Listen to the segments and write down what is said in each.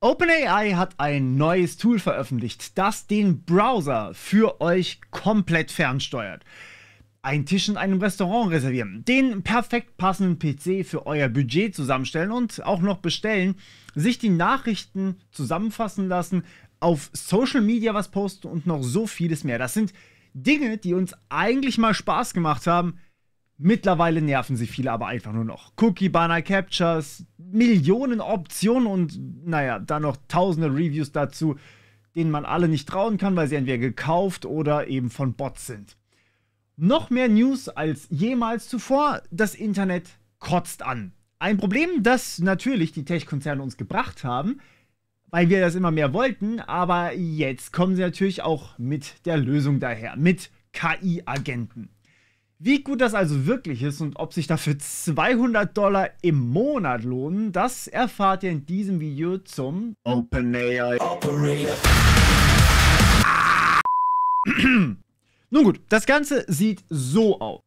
OpenAI hat ein neues Tool veröffentlicht, das den Browser für euch komplett fernsteuert. Einen Tisch in einem Restaurant reservieren, den perfekt passenden PC für euer Budget zusammenstellen und auch noch bestellen, sich die Nachrichten zusammenfassen lassen, auf Social Media was posten und noch so vieles mehr. Das sind Dinge, die uns eigentlich mal Spaß gemacht haben. Mittlerweile nerven sie viele aber einfach nur noch. Cookie-Banner, Captures, Millionen Optionen und naja, dann noch tausende Reviews dazu, denen man alle nicht trauen kann, weil sie entweder gekauft oder eben von Bots sind. Noch mehr News als jemals zuvor, das Internet kotzt an. Ein Problem, das natürlich die Tech-Konzerne uns gebracht haben, weil wir das immer mehr wollten, aber jetzt kommen sie natürlich auch mit der Lösung daher, mit KI-Agenten. Wie gut das also wirklich ist und ob sich dafür $200 im Monat lohnen, das erfahrt ihr in diesem Video zum OpenAI Operator. Nun gut, das Ganze sieht so aus.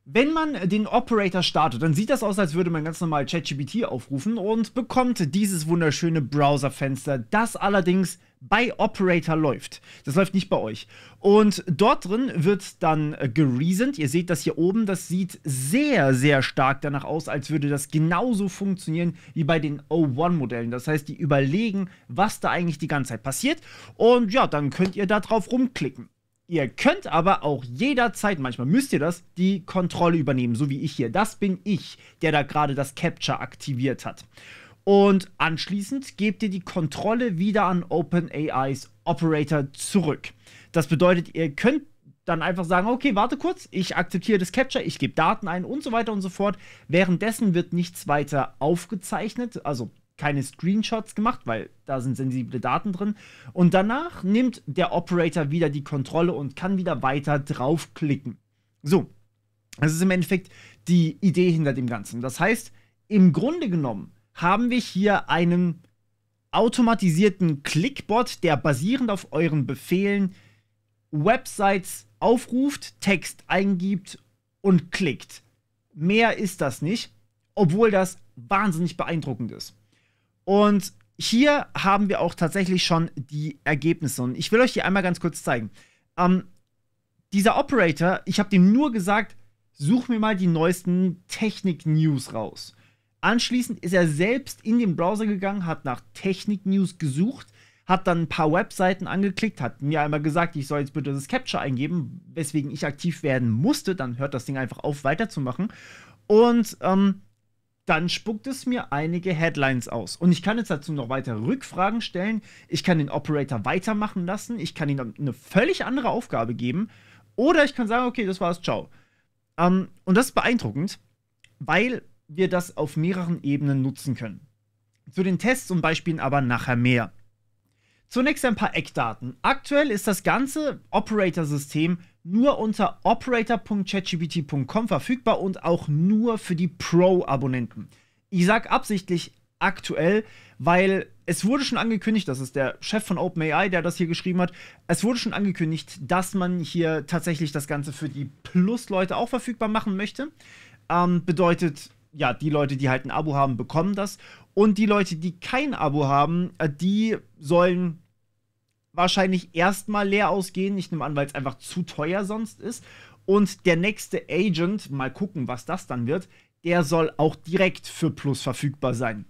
Wenn man den Operator startet, dann sieht das aus, als würde man ganz normal ChatGPT aufrufen und bekommt dieses wunderschöne Browserfenster, das allerdings bei Operator läuft. Das läuft nicht bei euch. Und dort drin wird dann gereasoned. Ihr seht das hier oben, das sieht sehr, sehr stark danach aus, als würde das genauso funktionieren wie bei den O1-Modellen. Das heißt, die überlegen, was da eigentlich die ganze Zeit passiert. Und ja, dann könnt ihr da drauf rumklicken. Ihr könnt aber auch jederzeit, manchmal müsst ihr das, die Kontrolle übernehmen, so wie ich hier. Das bin ich, der da gerade das Capture aktiviert hat. Und anschließend gebt ihr die Kontrolle wieder an OpenAIs Operator zurück. Das bedeutet, ihr könnt dann einfach sagen, okay, warte kurz, ich akzeptiere das Capture, ich gebe Daten ein und so weiter und so fort. Währenddessen wird nichts weiter aufgezeichnet, also keine Screenshots gemacht, weil da sind sensible Daten drin. Und danach nimmt der Operator wieder die Kontrolle und kann wieder weiter draufklicken. So, das ist im Endeffekt die Idee hinter dem Ganzen. Das heißt, im Grunde genommen haben wir hier einen automatisierten Clickbot, der basierend auf euren Befehlen Websites aufruft, Text eingibt und klickt. Mehr ist das nicht, obwohl das wahnsinnig beeindruckend ist. Und hier haben wir auch tatsächlich schon die Ergebnisse. Und ich will euch die einmal ganz kurz zeigen. Dieser Operator, ich habe dem nur gesagt, such mir mal die neuesten Technik-News raus. Anschließend ist er selbst in den Browser gegangen, hat nach Technik-News gesucht, hat dann ein paar Webseiten angeklickt, hat mir einmal gesagt, ich soll jetzt bitte das Capture eingeben, weswegen ich aktiv werden musste. Dann hört das Ding einfach auf, weiterzumachen. Und dann spuckt es mir einige Headlines aus. Und ich kann jetzt dazu noch weitere Rückfragen stellen. Ich kann den Operator weitermachen lassen. Ich kann ihm eine völlig andere Aufgabe geben. Oder ich kann sagen, okay, das war's, ciao. Und das ist beeindruckend, weil wir das auf mehreren Ebenen nutzen können. Zu den Tests und Beispielen aber nachher mehr. Zunächst ein paar Eckdaten. Aktuell ist das ganze Operator-System nur unter operator.chatgpt.com verfügbar und auch nur für die Pro-Abonnenten. Ich sage absichtlich aktuell, weil es wurde schon angekündigt, das ist der Chef von OpenAI, der das hier geschrieben hat, es wurde schon angekündigt, dass man hier tatsächlich das Ganze für die Plus-Leute auch verfügbar machen möchte. Bedeutet, ja, die Leute, die halt ein Abo haben, bekommen das. Und die Leute, die kein Abo haben, die sollen wahrscheinlich erstmal leer ausgehen. Ich nehme an, weil es einfach zu teuer sonst ist. Und der nächste Agent, mal gucken, was das dann wird, der soll auch direkt für Plus verfügbar sein.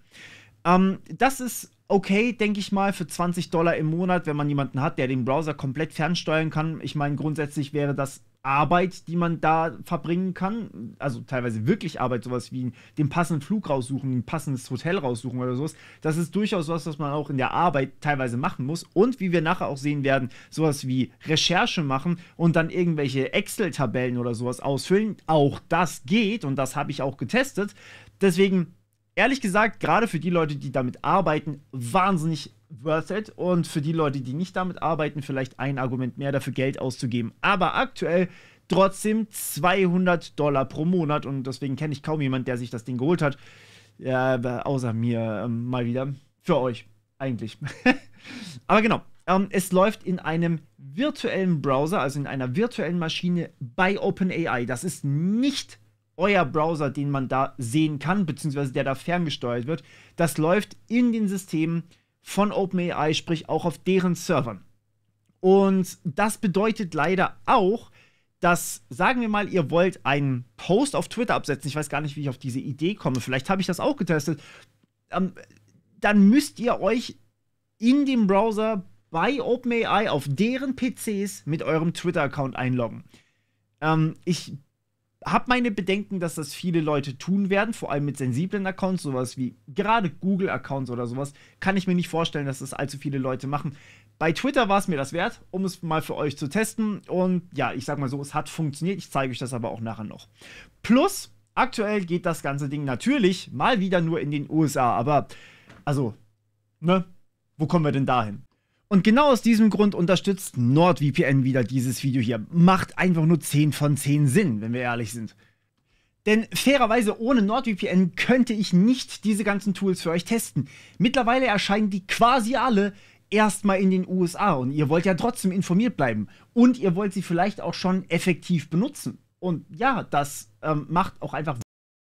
Das ist okay, denke ich mal, für $20 im Monat, wenn man jemanden hat, der den Browser komplett fernsteuern kann. Ich meine, grundsätzlich wäre das Arbeit, die man da verbringen kann, also teilweise wirklich Arbeit, sowas wie den passenden Flug raussuchen, ein passendes Hotel raussuchen oder sowas, das ist durchaus was man auch in der Arbeit teilweise machen muss und wie wir nachher auch sehen werden, sowas wie Recherche machen und dann irgendwelche Excel-Tabellen oder sowas ausfüllen, auch das geht und das habe ich auch getestet, deswegen, ehrlich gesagt, gerade für die Leute, die damit arbeiten, wahnsinnig worth it. Und für die Leute, die nicht damit arbeiten, vielleicht ein Argument mehr dafür Geld auszugeben. Aber aktuell trotzdem $200 pro Monat. Und deswegen kenne ich kaum jemanden, der sich das Ding geholt hat. Ja, außer mir mal wieder. Für euch, eigentlich. Aber genau. Es läuft in einem virtuellen Browser, also in einer virtuellen Maschine bei OpenAI. Das ist nicht euer Browser, den man da sehen kann, beziehungsweise der da ferngesteuert wird. Das läuft in den Systemen von OpenAI, sprich auch auf deren Servern. Und das bedeutet leider auch, dass, sagen wir mal, ihr wollt einen Post auf Twitter absetzen, ich weiß gar nicht, wie ich auf diese Idee komme, vielleicht habe ich das auch getestet, dann müsst ihr euch in dem Browser bei OpenAI auf deren PCs mit eurem Twitter-Account einloggen. Ich habe meine Bedenken, dass das viele Leute tun werden, vor allem mit sensiblen Accounts, sowas wie gerade Google-Accounts oder sowas, kann ich mir nicht vorstellen, dass das allzu viele Leute machen. Bei Twitter war es mir das wert, um es mal für euch zu testen. Und ja, ich sag mal so, es hat funktioniert. Ich zeige euch das aber auch nachher noch. Plus, aktuell geht das ganze Ding natürlich mal wieder nur in den USA. Aber, also, ne, wo kommen wir denn dahin? Und genau aus diesem Grund unterstützt NordVPN wieder dieses Video hier. Macht einfach nur 10 von 10 Sinn, wenn wir ehrlich sind. Denn fairerweise ohne NordVPN könnte ich nicht diese ganzen Tools für euch testen. Mittlerweile erscheinen die quasi alle erstmal in den USA und ihr wollt ja trotzdem informiert bleiben. Und ihr wollt sie vielleicht auch schon effektiv benutzen. Und ja, das macht auch einfach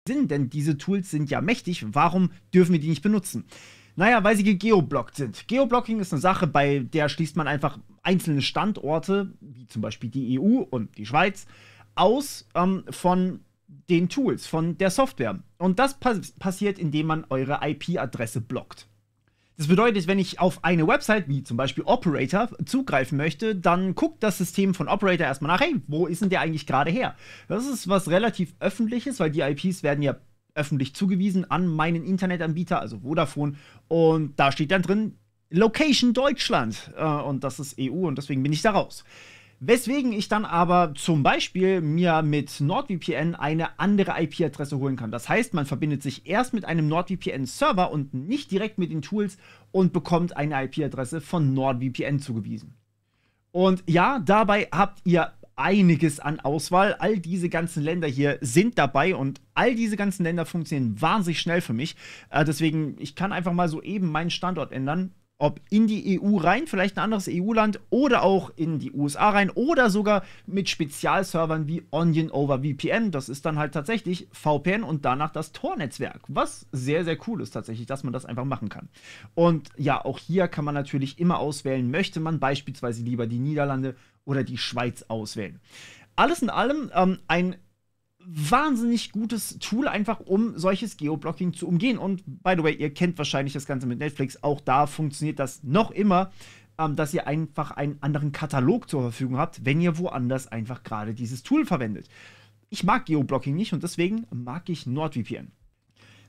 Sinn, denn diese Tools sind ja mächtig. Warum dürfen wir die nicht benutzen? Naja, weil sie geoblockt sind. Geoblocking ist eine Sache, bei der schließt man einfach einzelne Standorte, wie zum Beispiel die EU und die Schweiz, aus von den Tools, von der Software. Und das passiert, indem man eure IP-Adresse blockt. Das bedeutet, wenn ich auf eine Website, wie zum Beispiel Operator, zugreifen möchte, dann guckt das System von Operator erstmal nach, hey, wo ist denn der eigentlich gerade her? Das ist was relativ Öffentliches, weil die IPs werden ja öffentlich zugewiesen an meinen Internetanbieter, also Vodafone. Und da steht dann drin, Location Deutschland. Und das ist EU und deswegen bin ich da raus. Weswegen ich dann aber zum Beispiel mir mit NordVPN eine andere IP-Adresse holen kann. Das heißt, man verbindet sich erst mit einem NordVPN-Server und nicht direkt mit den Tools und bekommt eine IP-Adresse von NordVPN zugewiesen. Und ja, dabei habt ihr einiges an Auswahl. All diese ganzen Länder hier sind dabei und all diese ganzen Länder funktionieren wahnsinnig schnell für mich. Deswegen, ich kann einfach mal so eben meinen Standort ändern. Ob in die EU rein, vielleicht ein anderes EU-Land oder auch in die USA rein oder sogar mit Spezialservern wie Onion over VPN. Das ist dann halt tatsächlich VPN und danach das Tor-Netzwerk, was sehr, sehr cool ist tatsächlich, dass man das einfach machen kann. Und ja, auch hier kann man natürlich immer auswählen, möchte man beispielsweise lieber die Niederlande oder die Schweiz auswählen. Alles in allem ein wahnsinnig gutes Tool, einfach um solches Geoblocking zu umgehen. Und by the way, ihr kennt wahrscheinlich das Ganze mit Netflix. Auch da funktioniert das noch immer, dass ihr einfach einen anderen Katalog zur Verfügung habt, wenn ihr woanders einfach gerade dieses Tool verwendet. Ich mag Geoblocking nicht und deswegen mag ich NordVPN.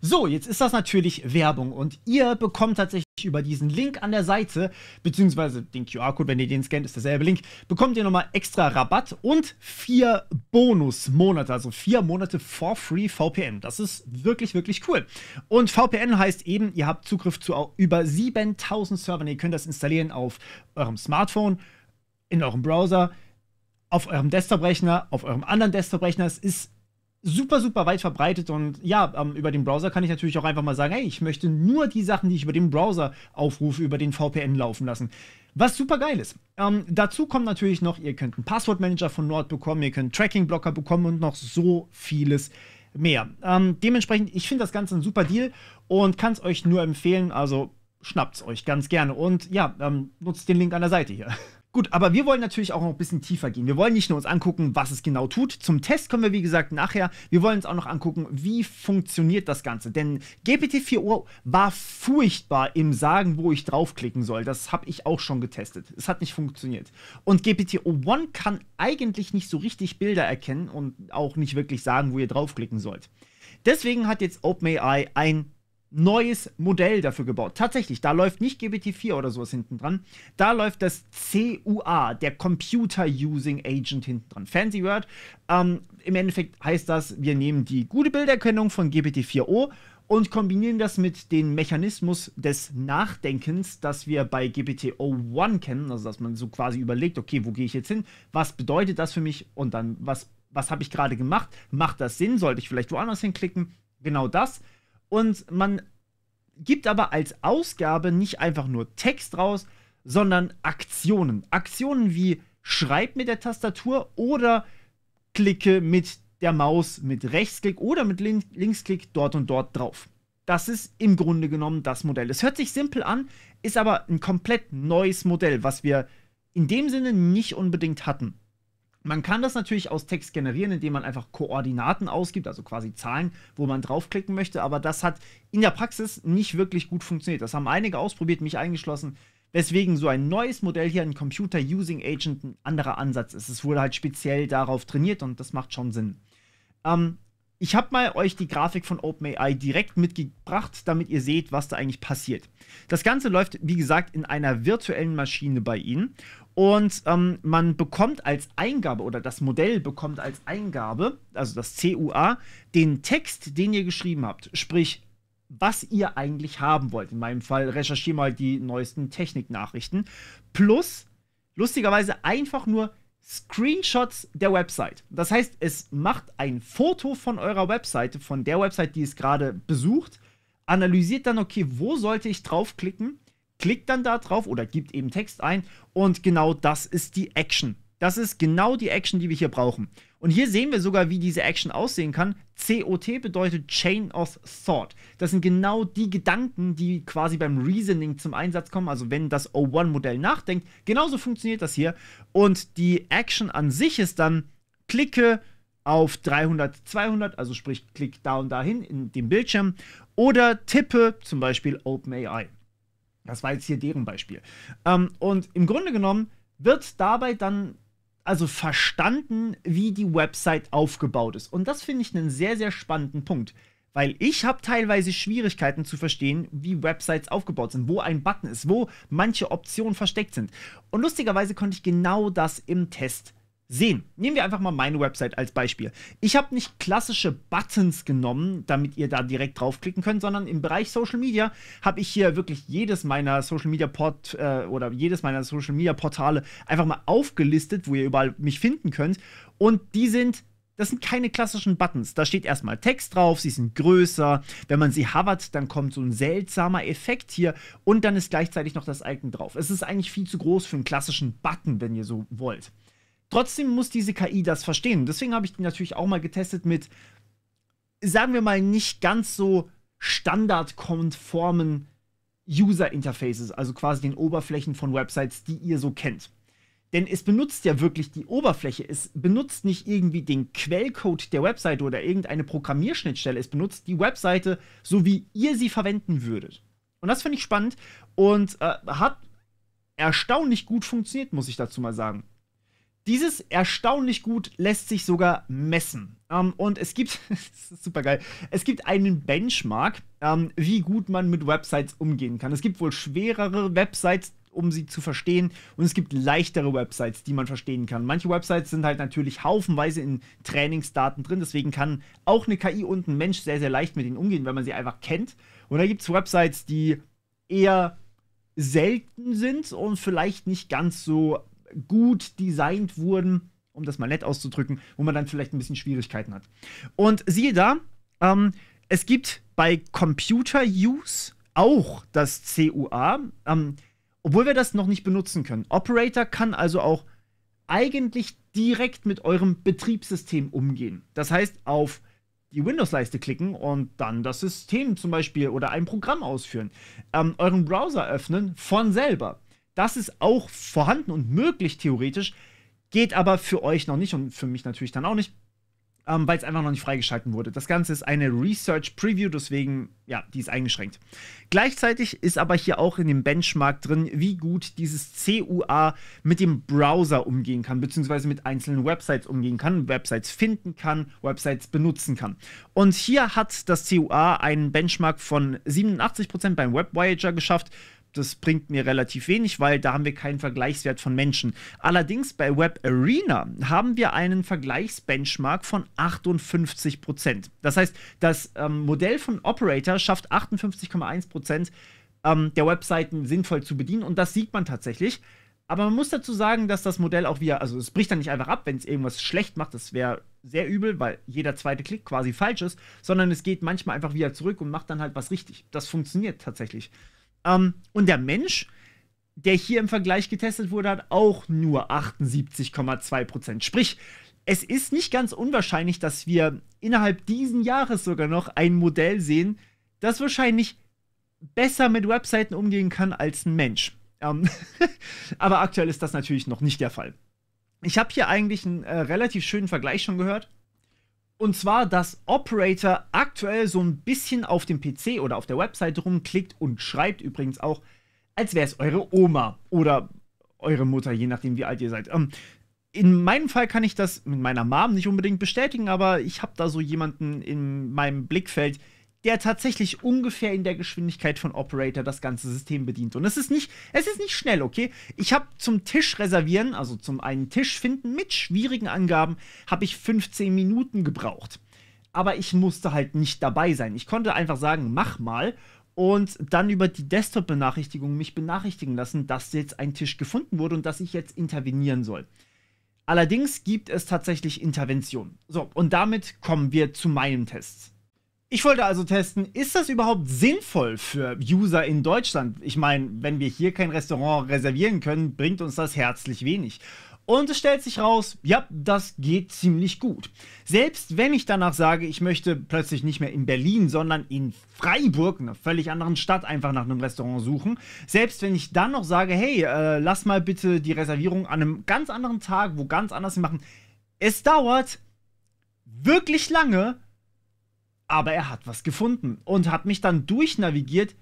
So, jetzt ist das natürlich Werbung und ihr bekommt tatsächlich über diesen Link an der Seite, beziehungsweise den QR-Code, wenn ihr den scannt, ist derselbe Link, bekommt ihr nochmal extra Rabatt und 4 Bonusmonate, also 4 Monate for free VPN. Das ist wirklich, wirklich cool. Und VPN heißt eben, ihr habt Zugriff zu über 7000 Servern. Ihr könnt das installieren auf eurem Smartphone, in eurem Browser, auf eurem Desktop-Rechner, auf eurem anderen Desktop-Rechner. Es ist super, super weit verbreitet und ja, über den Browser kann ich natürlich auch einfach mal sagen, hey, ich möchte nur die Sachen, die ich über den Browser aufrufe, über den VPN laufen lassen. Was super geil ist. Dazu kommt natürlich noch, ihr könnt einen Passwortmanager von Nord bekommen, ihr könnt Tracking-Blocker bekommen und noch so vieles mehr. Dementsprechend, ich finde das Ganze ein super Deal und kann es euch nur empfehlen, also schnappt es euch ganz gerne und ja, nutzt den Link an der Seite hier. Gut, aber wir wollen natürlich auch noch ein bisschen tiefer gehen. Wir wollen nicht nur uns angucken, was es genau tut. Zum Test kommen wir, wie gesagt, nachher. Wir wollen uns auch noch angucken, wie funktioniert das Ganze. Denn GPT-4o war furchtbar im Sagen, wo ich draufklicken soll. Das habe ich auch schon getestet. Es hat nicht funktioniert. Und GPT-o1 kann eigentlich nicht so richtig Bilder erkennen und auch nicht wirklich sagen, wo ihr draufklicken sollt. Deswegen hat jetzt OpenAI ein neues Modell dafür gebaut. Tatsächlich, da läuft nicht GPT-4 oder sowas hinten dran. Da läuft das CUA, der Computer Using Agent hinten dran. Fancy Word. Im Endeffekt heißt das, wir nehmen die gute Bilderkennung von GPT-4o und kombinieren das mit dem Mechanismus des Nachdenkens, das wir bei GPT-o1 kennen. Also, dass man so quasi überlegt, okay, wo gehe ich jetzt hin? Was bedeutet das für mich? Und dann, was habe ich gerade gemacht? Macht das Sinn? Sollte ich vielleicht woanders hinklicken? Genau das. Und man gibt aber als Ausgabe nicht einfach nur Text raus, sondern Aktionen. Aktionen wie schreib mit der Tastatur oder klicke mit der Maus mit Rechtsklick oder mit Linksklick dort und dort drauf. das ist im Grunde genommen das Modell. Es hört sich simpel an, ist aber ein komplett neues Modell, was wir in dem Sinne nicht unbedingt hatten. Man kann das natürlich aus Text generieren, indem man einfach Koordinaten ausgibt, also quasi Zahlen, wo man draufklicken möchte, aber das hat in der Praxis nicht wirklich gut funktioniert. Das haben einige ausprobiert, mich eingeschlossen, weswegen so ein neues Modell hier, ein Computer Using Agent, ein anderer Ansatz ist. Es wurde halt speziell darauf trainiert und das macht schon Sinn. Ich habe mal euch die Grafik von OpenAI direkt mitgebracht, damit ihr seht, was da eigentlich passiert. Das Ganze läuft, wie gesagt, in einer virtuellen Maschine bei Ihnen. Und man bekommt als Eingabe, oder das Modell bekommt als Eingabe, also das CUA, den Text, den ihr geschrieben habt. Sprich, was ihr eigentlich haben wollt. In meinem Fall recherchiere mal die neuesten Techniknachrichten. Plus, lustigerweise, einfach nur Screenshots der Website. Das heißt, es macht ein Foto von eurer Webseite, von der Website, die es gerade besucht, analysiert dann, okay, wo sollte ich draufklicken, klickt dann da drauf oder gibt eben Text ein und genau das ist die Action. Das ist genau die Action, die wir hier brauchen. Und hier sehen wir sogar, wie diese Action aussehen kann. COT bedeutet Chain of Thought. Das sind genau die Gedanken, die quasi beim Reasoning zum Einsatz kommen. Also wenn das O1-Modell nachdenkt, genauso funktioniert das hier. Und die Action an sich ist dann, klicke auf 300, 200, also sprich, klick da und dahin in dem Bildschirm. Oder tippe zum Beispiel OpenAI. Das war jetzt hier deren Beispiel. Und im Grunde genommen wird dabei dann also verstanden, wie die Website aufgebaut ist. Und das finde ich einen sehr, sehr spannenden Punkt. Weil ich habe teilweise Schwierigkeiten zu verstehen, wie Websites aufgebaut sind, wo ein Button ist, wo manche Optionen versteckt sind. Und lustigerweise konnte ich genau das im Test sehen. Nehmen wir einfach mal meine Website als Beispiel. Ich habe nicht klassische Buttons genommen, damit ihr da direkt draufklicken könnt, sondern im Bereich Social Media habe ich hier wirklich jedes meiner Social Media Portale einfach mal aufgelistet, wo ihr überall mich finden könnt. Und das sind keine klassischen Buttons. Da steht erstmal Text drauf, sie sind größer. Wenn man sie hovert, dann kommt so ein seltsamer Effekt hier und dann ist gleichzeitig noch das Icon drauf. Es ist eigentlich viel zu groß für einen klassischen Button, wenn ihr so wollt. Trotzdem muss diese KI das verstehen. Deswegen habe ich die natürlich auch mal getestet mit, sagen wir mal, nicht ganz so standardkonformen User-Interfaces, also quasi den Oberflächen von Websites, die ihr so kennt. Denn es benutzt ja wirklich die Oberfläche. Es benutzt nicht irgendwie den Quellcode der Webseite oder irgendeine Programmierschnittstelle. Es benutzt die Webseite, so wie ihr sie verwenden würdet. Und das finde ich spannend und hat erstaunlich gut funktioniert, muss ich dazu mal sagen. Dieses erstaunlich gut lässt sich sogar messen. Und es gibt, das ist super geil, es gibt einen Benchmark, wie gut man mit Websites umgehen kann. Es gibt wohl schwerere Websites, um sie zu verstehen, und es gibt leichtere Websites, die man verstehen kann. Manche Websites sind halt natürlich haufenweise in Trainingsdaten drin, deswegen kann auch eine KI und ein Mensch sehr, sehr leicht mit ihnen umgehen, wenn man sie einfach kennt. Und da gibt es Websites, die eher selten sind und vielleicht nicht ganz so gut designt wurden, um das mal nett auszudrücken, wo man dann vielleicht ein bisschen Schwierigkeiten hat. Und siehe da, es gibt bei Computer Use auch das CUA, obwohl wir das noch nicht benutzen können. Operator kann also auch eigentlich direkt mit eurem Betriebssystem umgehen. Das heißt, auf die Windows-Leiste klicken und dann das System zum Beispiel oder ein Programm ausführen. Euren Browser öffnen von selber. Das ist auch vorhanden und möglich theoretisch, geht aber für euch noch nicht und für mich natürlich dann auch nicht, weil es einfach noch nicht freigeschalten wurde. Das Ganze ist eine Research Preview, deswegen, ja, die ist eingeschränkt. Gleichzeitig ist aber hier auch in dem Benchmark drin, wie gut dieses CUA mit dem Browser umgehen kann, beziehungsweise mit einzelnen Websites umgehen kann, Websites finden kann, Websites benutzen kann. Und hier hat das CUA einen Benchmark von 87% beim Web Voyager geschafft. Das bringt mir relativ wenig, weil da haben wir keinen Vergleichswert von Menschen. Allerdings bei Web Arena haben wir einen Vergleichsbenchmark von 58%. Das heißt, das Modell von Operator schafft 58,1% der Webseiten sinnvoll zu bedienen und das sieht man tatsächlich. Aber man muss dazu sagen, dass das Modell auch wieder, also es bricht dann nicht einfach ab, wenn es irgendwas schlecht macht, das wäre sehr übel, weil jeder zweite Klick quasi falsch ist, sondern es geht manchmal einfach wieder zurück und macht dann halt was richtig. Das funktioniert tatsächlich. Und der Mensch, der hier im Vergleich getestet wurde, hat auch nur 78,2%. Sprich, es ist nicht ganz unwahrscheinlich, dass wir innerhalb diesen Jahres sogar noch ein Modell sehen, das wahrscheinlich besser mit Webseiten umgehen kann als ein Mensch. Aber aktuell ist das natürlich noch nicht der Fall. Ich habe hier eigentlich einen relativ schönen Vergleich schon gehört. Und zwar, dass Operator aktuell so ein bisschen auf dem PC oder auf der Webseite rumklickt und schreibt übrigens auch, als wäre es eure Oma oder eure Mutter, je nachdem wie alt ihr seid. In meinem Fall kann ich das mit meiner Mom nicht unbedingt bestätigen, aber ich habe da so jemanden in meinem Blickfeld, der tatsächlich ungefähr in der Geschwindigkeit von Operator das ganze System bedient. Und es ist nicht schnell, okay? Ich habe zum Tisch reservieren, also zum einen Tisch finden mit schwierigen Angaben, habe ich 15 Minuten gebraucht. Aber ich musste halt nicht dabei sein. Ich konnte einfach sagen, mach mal und dann über die Desktop-Benachrichtigung mich benachrichtigen lassen, dass jetzt ein Tisch gefunden wurde und dass ich jetzt intervenieren soll. Allerdings gibt es tatsächlich Intervention. So, und damit kommen wir zu meinen Tests. Ich wollte also testen, ist das überhaupt sinnvoll für User in Deutschland? Ich meine, wenn wir hier kein Restaurant reservieren können, bringt uns das herzlich wenig. Und es stellt sich raus, ja, das geht ziemlich gut. Selbst wenn ich danach sage, ich möchte plötzlich nicht mehr in Berlin, sondern in Freiburg, einer völlig anderen Stadt, einfach nach einem Restaurant suchen. Selbst wenn ich dann noch sage, hey, lass mal bitte die Reservierung an einem ganz anderen Tag, wo ganz anders machen. Es dauert wirklich lange, aber er hat was gefunden und hat mich dann durchnavigiert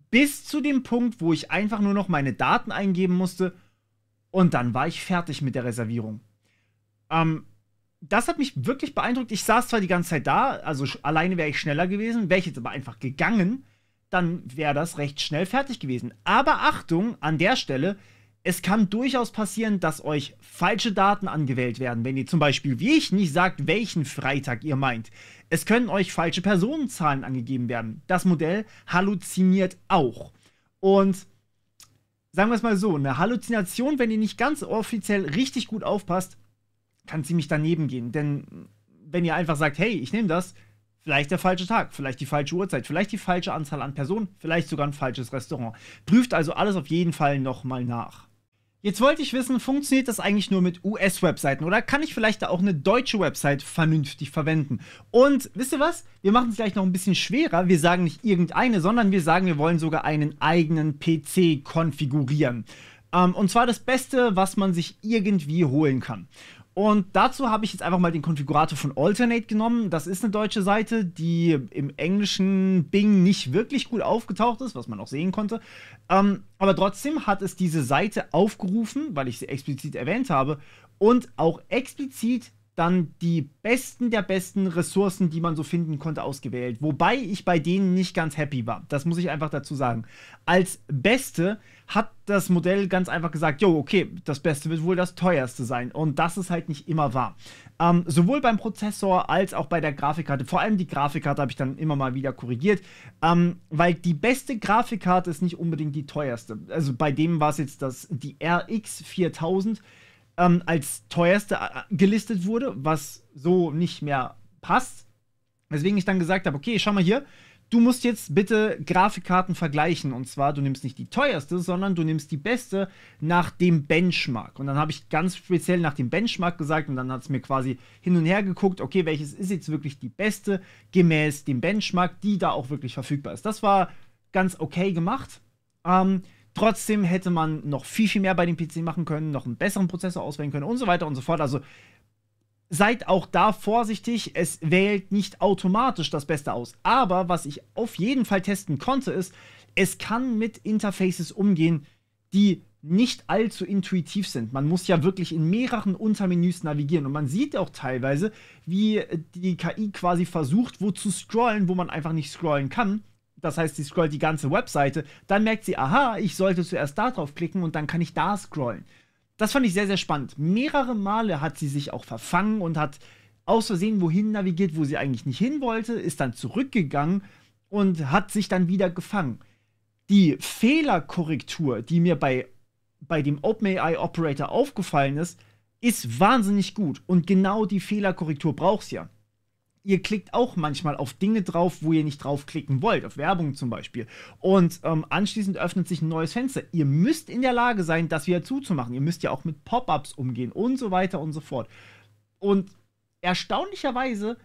bis zu dem Punkt, wo ich einfach nur noch meine Daten eingeben musste und dann war ich fertig mit der Reservierung. Das hat mich wirklich beeindruckt. Ich saß zwar die ganze Zeit da, also alleine wäre ich schneller gewesen, wäre ich jetzt aber einfach gegangen, dann wäre das recht schnell fertig gewesen. Aber Achtung, an der Stelle, es kann durchaus passieren, dass euch falsche Daten angewählt werden, wenn ihr zum Beispiel, wie ich, nicht sagt, welchen Freitag ihr meint. Es können euch falsche Personenzahlen angegeben werden. Das Modell halluziniert auch. Und sagen wir es mal so, eine Halluzination, wenn ihr nicht ganz offiziell richtig gut aufpasst, kann ziemlich daneben gehen. Denn wenn ihr einfach sagt, hey, ich nehme das, vielleicht der falsche Tag, vielleicht die falsche Uhrzeit, vielleicht die falsche Anzahl an Personen, vielleicht sogar ein falsches Restaurant. Prüft also alles auf jeden Fall nochmal nach. Jetzt wollte ich wissen, funktioniert das eigentlich nur mit US-Webseiten oder kann ich vielleicht da auch eine deutsche Website vernünftig verwenden? Und wisst ihr was? Wir machen es gleich noch ein bisschen schwerer. Wir sagen nicht irgendeine, sondern wir sagen, wir wollen sogar einen eigenen PC konfigurieren. Und zwar das Beste, was man sich irgendwie holen kann. Und dazu habe ich jetzt einfach mal den Konfigurator von Alternate genommen. Das ist eine deutsche Seite, die im englischen Bing nicht wirklich gut aufgetaucht ist, was man auch sehen konnte. Aber trotzdem hat es diese Seite aufgerufen, weil ich sie explizit erwähnt habe, und auch explizit dann die besten der besten Ressourcen, die man so finden konnte, ausgewählt. Wobei ich bei denen nicht ganz happy war. Das muss ich einfach dazu sagen. Als Beste hat das Modell ganz einfach gesagt, jo, okay, das Beste wird wohl das teuerste sein. Und das ist halt nicht immer wahr. Sowohl beim Prozessor als auch bei der Grafikkarte. Vor allem die Grafikkarte habe ich dann immer mal wieder korrigiert. Weil die beste Grafikkarte ist nicht unbedingt die teuerste. Also bei dem war es jetzt die RX 4000 als teuerste gelistet wurde, was so nicht mehr passt. Weswegen ich dann gesagt habe, okay, schau mal hier, du musst jetzt bitte Grafikkarten vergleichen. Und zwar, du nimmst nicht die teuerste, sondern du nimmst die beste nach dem Benchmark. Und dann habe ich ganz speziell nach dem Benchmark gesagt und dann hat es mir quasi hin und her geguckt, okay, welches ist jetzt wirklich die beste gemäß dem Benchmark, die da auch wirklich verfügbar ist. Das war ganz okay gemacht. Trotzdem hätte man noch viel, viel mehr bei dem PC machen können, noch einen besseren Prozessor auswählen können und so weiter und so fort. Also seid auch da vorsichtig, es wählt nicht automatisch das Beste aus. Aber was ich auf jeden Fall testen konnte, ist, es kann mit Interfaces umgehen, die nicht allzu intuitiv sind. Man muss ja wirklich in mehreren Untermenüs navigieren und man sieht auch teilweise, wie die KI quasi versucht, wo zu scrollen, wo man einfach nicht scrollen kann. Das heißt, sie scrollt die ganze Webseite, dann merkt sie, aha, ich sollte zuerst da drauf klicken und dann kann ich da scrollen. Das fand ich sehr, sehr spannend. Mehrere Male hat sie sich auch verfangen und hat aus Versehen wohin navigiert, wo sie eigentlich nicht hin wollte, ist dann zurückgegangen und hat sich dann wieder gefangen. Die Fehlerkorrektur, die mir bei dem OpenAI Operator aufgefallen ist wahnsinnig gut. Und genau die Fehlerkorrektur braucht's ja. Ihr klickt auch manchmal auf Dinge drauf, wo ihr nicht draufklicken wollt, auf Werbung zum Beispiel. Und anschließend öffnet sich ein neues Fenster. Ihr müsst in der Lage sein, das wieder zuzumachen. Ihr müsst ja auch mit Pop-ups umgehen und so weiter und so fort. Und erstaunlicherweise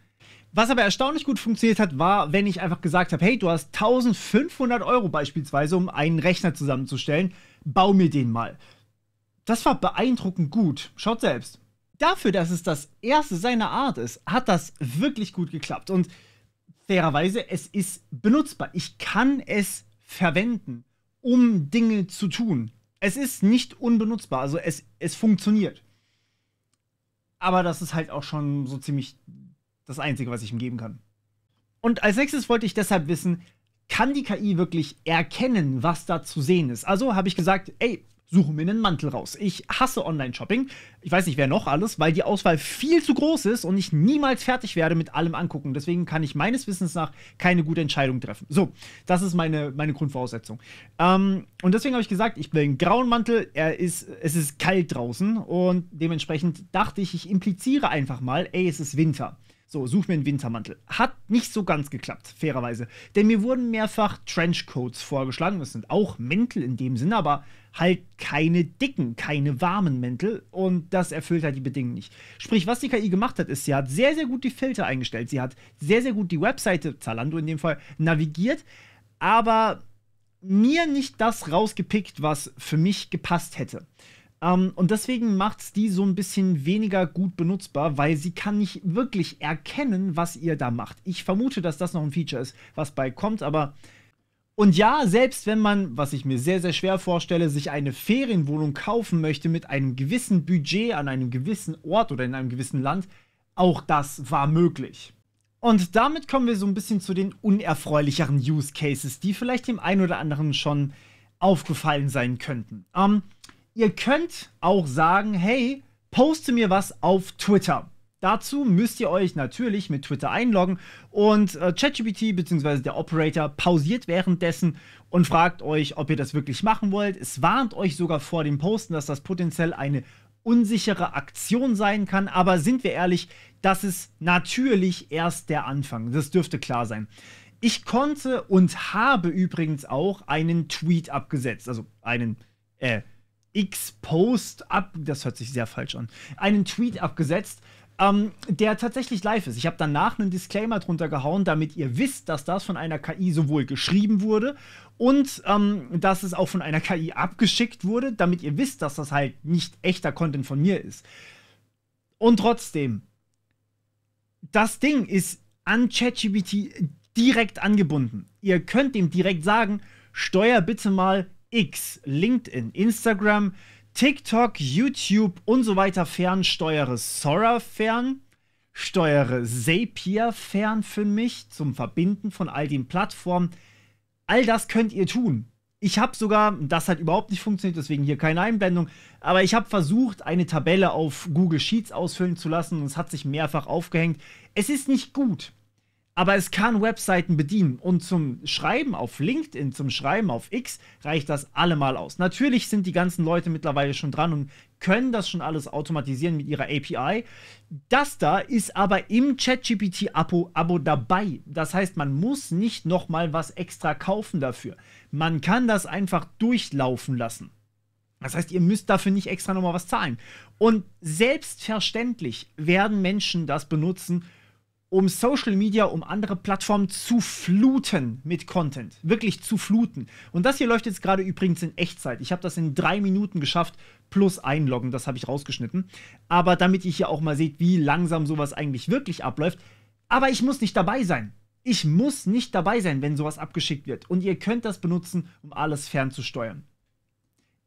Was aber erstaunlich gut funktioniert hat, war, wenn ich einfach gesagt habe, hey, du hast 1500 Euro beispielsweise, um einen Rechner zusammenzustellen, bau mir den mal. Das war beeindruckend gut. Schaut selbst. Dafür, dass es das erste seiner Art ist, hat das wirklich gut geklappt. Und fairerweise, es ist benutzbar. Ich kann es verwenden, um Dinge zu tun. Es ist nicht unbenutzbar, also es funktioniert. Aber das ist halt auch schon so ziemlich das Einzige, was ich ihm geben kann. Und als nächstes wollte ich deshalb wissen, kann die KI wirklich erkennen, was da zu sehen ist? Also habe ich gesagt, ey, suche mir einen Mantel raus. Ich hasse Online-Shopping. Ich weiß nicht, wer noch alles, weil die Auswahl viel zu groß ist und ich niemals fertig werde mit allem angucken. Deswegen kann ich meines Wissens nach keine gute Entscheidung treffen. So, das ist meine Grundvoraussetzung. Und deswegen habe ich gesagt, ich will einen grauen Mantel. Es ist kalt draußen und dementsprechend dachte ich, ich impliziere einfach mal, ey, es ist Winter. So, such mir einen Wintermantel. Hat nicht so ganz geklappt, fairerweise. Denn mir wurden mehrfach Trenchcoats vorgeschlagen. Das sind auch Mäntel in dem Sinne, aber halt keine dicken, keine warmen Mäntel. Und das erfüllt halt die Bedingungen nicht. Sprich, was die KI gemacht hat, ist, sie hat sehr, sehr gut die Filter eingestellt. Sie hat sehr, sehr gut die Webseite, Zalando in dem Fall, navigiert. Aber mir nicht das rausgepickt, was für mich gepasst hätte. Und deswegen macht es die so ein bisschen weniger gut benutzbar, weil sie kann nicht wirklich erkennen, was ihr da macht. Ich vermute, dass das noch ein Feature ist, was bald kommt, aber... Und ja, selbst wenn man, was ich mir sehr, sehr schwer vorstelle, sich eine Ferienwohnung kaufen möchte mit einem gewissen Budget an einem gewissen Ort oder in einem gewissen Land, auch das war möglich. Und damit kommen wir so ein bisschen zu den unerfreulicheren Use Cases, die vielleicht dem einen oder anderen schon aufgefallen sein könnten. Ihr könnt auch sagen, hey, poste mir was auf Twitter. Dazu müsst ihr euch natürlich mit Twitter einloggen und ChatGPT bzw. der Operator pausiert währenddessen und fragt euch, ob ihr das wirklich machen wollt. Es warnt euch sogar vor dem Posten, dass das potenziell eine unsichere Aktion sein kann, aber sind wir ehrlich, das ist natürlich erst der Anfang. Das dürfte klar sein. Ich konnte und habe übrigens auch einen Tweet abgesetzt, also einen X-Post das hört sich sehr falsch an, einen Tweet abgesetzt, der tatsächlich live ist. Ich habe danach einen Disclaimer drunter gehauen, damit ihr wisst, dass das von einer KI sowohl geschrieben wurde und dass es auch von einer KI abgeschickt wurde, damit ihr wisst, dass das halt nicht echter Content von mir ist. Und trotzdem, das Ding ist an ChatGPT direkt angebunden. Ihr könnt dem direkt sagen, steuer bitte mal X, LinkedIn, Instagram, TikTok, YouTube und so weiter fern, steuere Sora fern, steuere Zapier fern für mich zum Verbinden von all den Plattformen. All das könnt ihr tun. Ich habe sogar, das hat überhaupt nicht funktioniert, deswegen hier keine Einblendung, aber ich habe versucht, eine Tabelle auf Google Sheets ausfüllen zu lassen und es hat sich mehrfach aufgehängt. Es ist nicht gut. Aber es kann Webseiten bedienen und zum Schreiben auf LinkedIn, zum Schreiben auf X reicht das allemal aus. Natürlich sind die ganzen Leute mittlerweile schon dran und können das schon alles automatisieren mit ihrer API. Das da ist aber im ChatGPT-Abo dabei. Das heißt, man muss nicht nochmal was extra kaufen dafür. Man kann das einfach durchlaufen lassen. Das heißt, ihr müsst dafür nicht extra nochmal was zahlen. Und selbstverständlich werden Menschen das benutzen, um Social Media, um andere Plattformen zu fluten mit Content. Wirklich zu fluten. Und das hier läuft jetzt gerade übrigens in Echtzeit. Ich habe das in 3 Minuten geschafft, plus einloggen, das habe ich rausgeschnitten. Aber damit ihr hier auch mal seht, wie langsam sowas eigentlich wirklich abläuft. Aber ich muss nicht dabei sein. Ich muss nicht dabei sein, wenn sowas abgeschickt wird. Und ihr könnt das benutzen, um alles fernzusteuern.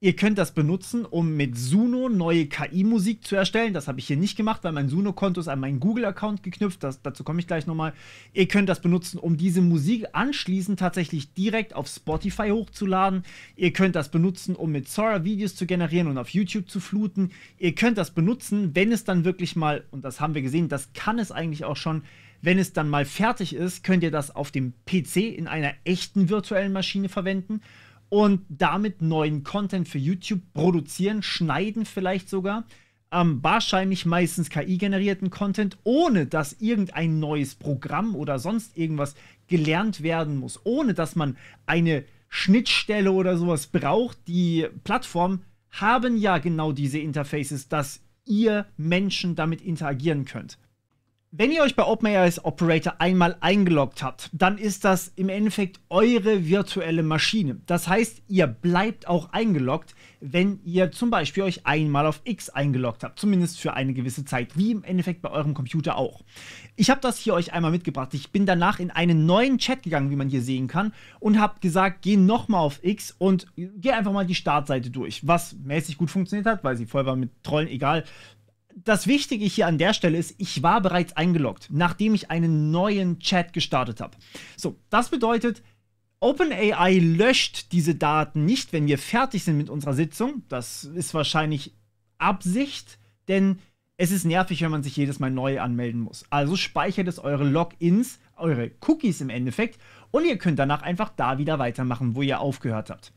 Ihr könnt das benutzen, um mit Suno neue KI-Musik zu erstellen. Das habe ich hier nicht gemacht, weil mein Suno-Konto ist an meinen Google-Account geknüpft. Dazu komme ich gleich nochmal. Ihr könnt das benutzen, um diese Musik anschließend tatsächlich direkt auf Spotify hochzuladen. Ihr könnt das benutzen, um mit Sora Videos zu generieren und auf YouTube zu fluten. Ihr könnt das benutzen, wenn es dann wirklich mal, und das haben wir gesehen, das kann es eigentlich auch schon, wenn es dann mal fertig ist, könnt ihr das auf dem PC in einer echten virtuellen Maschine verwenden. Und damit neuen Content für YouTube produzieren, schneiden vielleicht sogar. Wahrscheinlich meistens KI-generierten Content, ohne dass irgendein neues Programm oder sonst irgendwas gelernt werden muss. Ohne dass man eine Schnittstelle oder sowas braucht. Die Plattformen haben ja genau diese Interfaces, dass ihr Menschen damit interagieren könnt. Wenn ihr euch bei OpenAI als Operator einmal eingeloggt habt, dann ist das im Endeffekt eure virtuelle Maschine. Das heißt, ihr bleibt auch eingeloggt, wenn ihr zum Beispiel euch einmal auf X eingeloggt habt. Zumindest für eine gewisse Zeit, wie im Endeffekt bei eurem Computer auch. Ich habe das hier euch einmal mitgebracht. Ich bin danach in einen neuen Chat gegangen, wie man hier sehen kann, und habe gesagt, geh nochmal auf X und geh einfach mal die Startseite durch. Was mäßig gut funktioniert hat, weil sie voll war mit Trollen, egal. Das Wichtige hier an der Stelle ist, ich war bereits eingeloggt, nachdem ich einen neuen Chat gestartet habe. So, das bedeutet, OpenAI löscht diese Daten nicht, wenn wir fertig sind mit unserer Sitzung. Das ist wahrscheinlich Absicht, denn es ist nervig, wenn man sich jedes Mal neu anmelden muss. Also speichert es eure Logins, eure Cookies im Endeffekt, und ihr könnt danach einfach da wieder weitermachen, wo ihr aufgehört habt.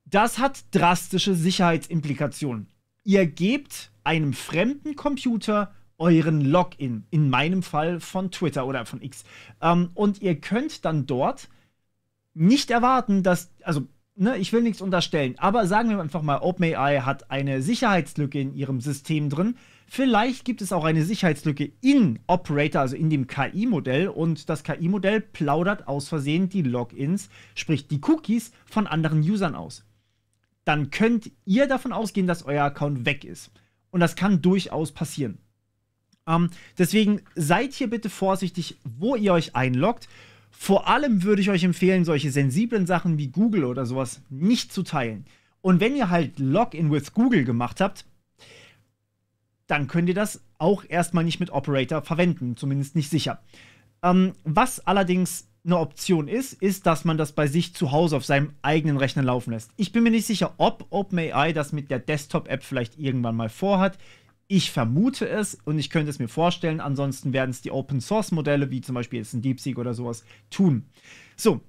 Das hat drastische Sicherheitsimplikationen. Ihr gebt einem fremden Computer euren Login, in meinem Fall von Twitter oder von X. Und ihr könnt dann dort nicht erwarten, dass, also, ne, ich will nichts unterstellen, aber sagen wir einfach mal, OpenAI hat eine Sicherheitslücke in ihrem System drin. Vielleicht gibt es auch eine Sicherheitslücke in Operator, also in dem KI-Modell, und das KI-Modell plaudert aus Versehen die Logins, sprich die Cookies, von anderen Usern aus. Dann könnt ihr davon ausgehen, dass euer Account weg ist. Und das kann durchaus passieren. Deswegen seid hier bitte vorsichtig, wo ihr euch einloggt. Vor allem würde ich euch empfehlen, solche sensiblen Sachen wie Google oder sowas nicht zu teilen. Und wenn ihr halt Login with Google gemacht habt, dann könnt ihr das auch erstmal nicht mit Operator verwenden, zumindest nicht sicher. Was allerdings eine Option ist, dass man das bei sich zu Hause auf seinem eigenen Rechner laufen lässt. Ich bin mir nicht sicher, ob OpenAI das mit der Desktop-App vielleicht irgendwann mal vorhat. Ich vermute es und ich könnte es mir vorstellen. Ansonsten werden es die Open-Source-Modelle, wie zum Beispiel jetzt ein DeepSeek oder sowas, tun. So,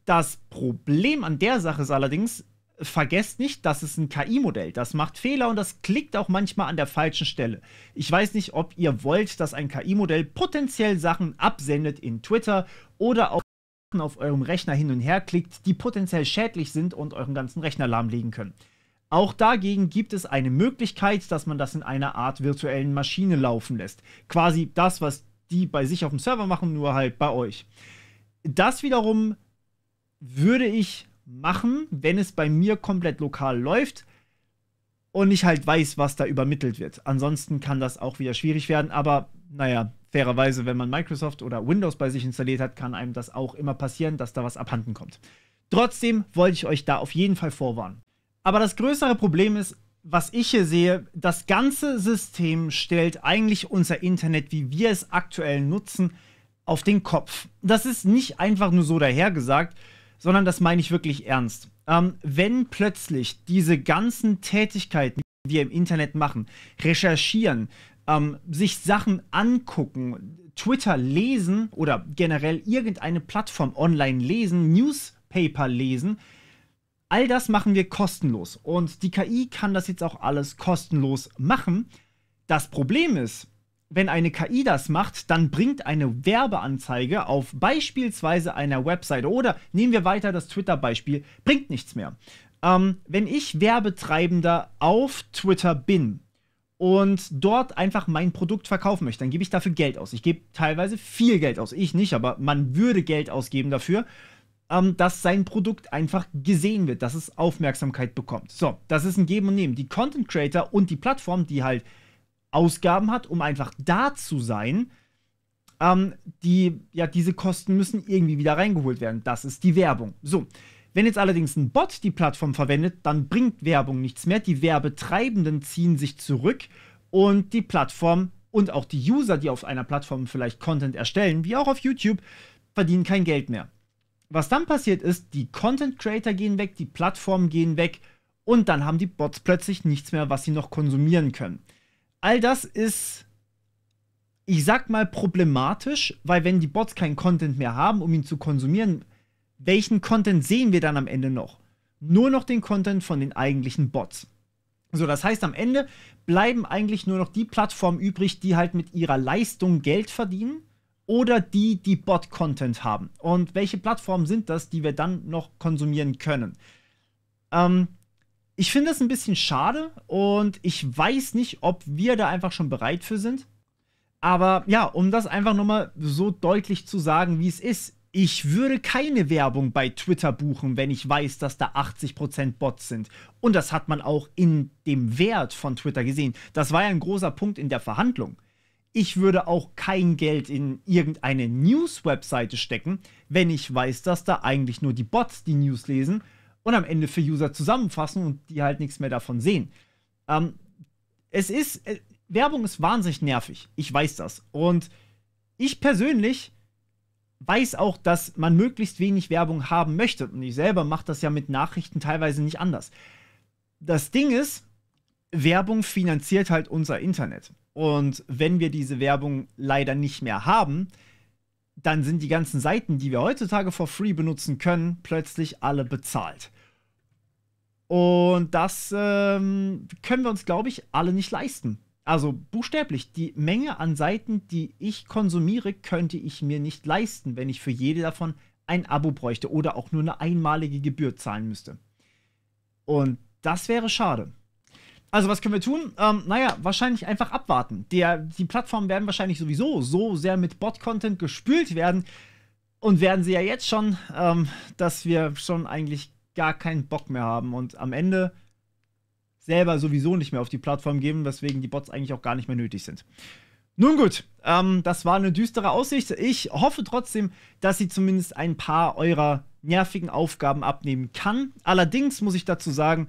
das Problem an der Sache ist allerdings, vergesst nicht, das ist ein KI-Modell. Das macht Fehler und das klickt auch manchmal an der falschen Stelle. Ich weiß nicht, ob ihr wollt, dass ein KI-Modell potenziell Sachen absendet in Twitter oder auch auf eurem Rechner hin und her klickt, die potenziell schädlich sind und euren ganzen Rechner lahmlegen können. Auch dagegen gibt es eine Möglichkeit, dass man das in einer Art virtuellen Maschine laufen lässt. Quasi das, was die bei sich auf dem Server machen, nur halt bei euch. Das wiederum würde ich machen, wenn es bei mir komplett lokal läuft und ich halt weiß, was da übermittelt wird. Ansonsten kann das auch wieder schwierig werden, aber naja, fairerweise, wenn man Microsoft oder Windows bei sich installiert hat, kann einem das auch immer passieren, dass da was abhanden kommt. Trotzdem wollte ich euch da auf jeden Fall vorwarnen. Aber das größere Problem ist, was ich hier sehe, das ganze System stellt eigentlich unser Internet, wie wir es aktuell nutzen, auf den Kopf. Das ist nicht einfach nur so dahergesagt, sondern das meine ich wirklich ernst. Wenn plötzlich diese ganzen Tätigkeiten, die wir im Internet machen, recherchieren, sich Sachen angucken, Twitter lesen oder generell irgendeine Plattform online lesen, Newspaper lesen, all das machen wir kostenlos. Und die KI kann das jetzt auch alles kostenlos machen. Das Problem ist, wenn eine KI das macht, dann bringt eine Werbeanzeige auf beispielsweise einer Webseite, oder nehmen wir weiter das Twitter-Beispiel, bringt nichts mehr. Wenn ich Werbetreibender auf Twitter bin und dort einfach mein Produkt verkaufen möchte, dann gebe ich dafür Geld aus. Ich gebe teilweise viel Geld aus. Ich nicht, aber man würde Geld ausgeben dafür, dass sein Produkt einfach gesehen wird, dass es Aufmerksamkeit bekommt. So, das ist ein Geben und Nehmen. Die Content Creator und die Plattform, die halt Ausgaben hat, um einfach da zu sein, diese Kosten müssen irgendwie wieder reingeholt werden. Das ist die Werbung. So, wenn jetzt allerdings ein Bot die Plattform verwendet, dann bringt Werbung nichts mehr. Die Werbetreibenden ziehen sich zurück und die Plattform und auch die User, die auf einer Plattform vielleicht Content erstellen, wie auch auf YouTube, verdienen kein Geld mehr. Was dann passiert ist, die Content Creator gehen weg, die Plattformen gehen weg und dann haben die Bots plötzlich nichts mehr, was sie noch konsumieren können. All das ist, ich sag mal, problematisch, weil wenn die Bots keinen Content mehr haben, um ihn zu konsumieren, welchen Content sehen wir dann am Ende noch? Nur noch den Content von den eigentlichen Bots. So, das heißt, am Ende bleiben eigentlich nur noch die Plattformen übrig, die halt mit ihrer Leistung Geld verdienen oder die Bot-Content haben. Und welche Plattformen sind das, die wir dann noch konsumieren können? Ich finde das ein bisschen schade und ich weiß nicht, ob wir da einfach schon bereit für sind. Aber ja, um das einfach nochmal so deutlich zu sagen, wie es ist. Ich würde keine Werbung bei Twitter buchen, wenn ich weiß, dass da 80% Bots sind. Und das hat man auch in dem Wert von Twitter gesehen. Das war ja ein großer Punkt in der Verhandlung. Ich würde auch kein Geld in irgendeine News-Webseite stecken, wenn ich weiß, dass da eigentlich nur die Bots die News lesen und am Ende für User zusammenfassen und die halt nichts mehr davon sehen. Werbung ist wahnsinnig nervig. Ich weiß das. Und ich persönlich weiß auch, dass man möglichst wenig Werbung haben möchte. Und ich selber mache das ja mit Nachrichten teilweise nicht anders. Das Ding ist, Werbung finanziert halt unser Internet. Und wenn wir diese Werbung leider nicht mehr haben, dann sind die ganzen Seiten, die wir heutzutage for free benutzen können, plötzlich alle bezahlt. Und das können wir uns, glaube ich, alle nicht leisten. Also buchstäblich, die Menge an Seiten, die ich konsumiere, könnte ich mir nicht leisten, wenn ich für jede davon ein Abo bräuchte oder auch nur eine einmalige Gebühr zahlen müsste. Und das wäre schade. Also was können wir tun? Naja, wahrscheinlich einfach abwarten. Die Plattformen werden wahrscheinlich sowieso so sehr mit Bot-Content gespült werden und werden sie ja jetzt schon, dass wir schon eigentlich gar keinen Bock mehr haben und am Ende selber sowieso nicht mehr auf die Plattform geben, weswegen die Bots eigentlich auch gar nicht mehr nötig sind. Nun gut, das war eine düstere Aussicht. Ich hoffe trotzdem, dass sie zumindest ein paar eurer nervigen Aufgaben abnehmen kann. Allerdings muss ich dazu sagen,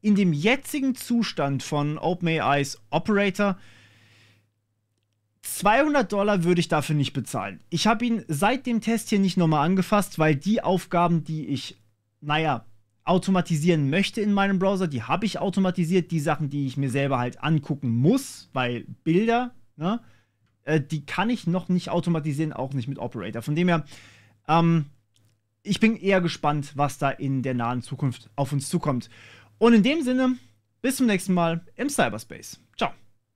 in dem jetzigen Zustand von OpenAIs Operator, $200 würde ich dafür nicht bezahlen. Ich habe ihn seit dem Test hier nicht nochmal angefasst, weil die Aufgaben, die ich, naja, automatisieren möchte in meinem Browser, die habe ich automatisiert. Die Sachen, die ich mir selber halt angucken muss, weil Bilder, ne, die kann ich noch nicht automatisieren, auch nicht mit Operator. Von dem her, ich bin eher gespannt, was da in der nahen Zukunft auf uns zukommt. Und in dem Sinne, bis zum nächsten Mal im Cyberspace. Ciao.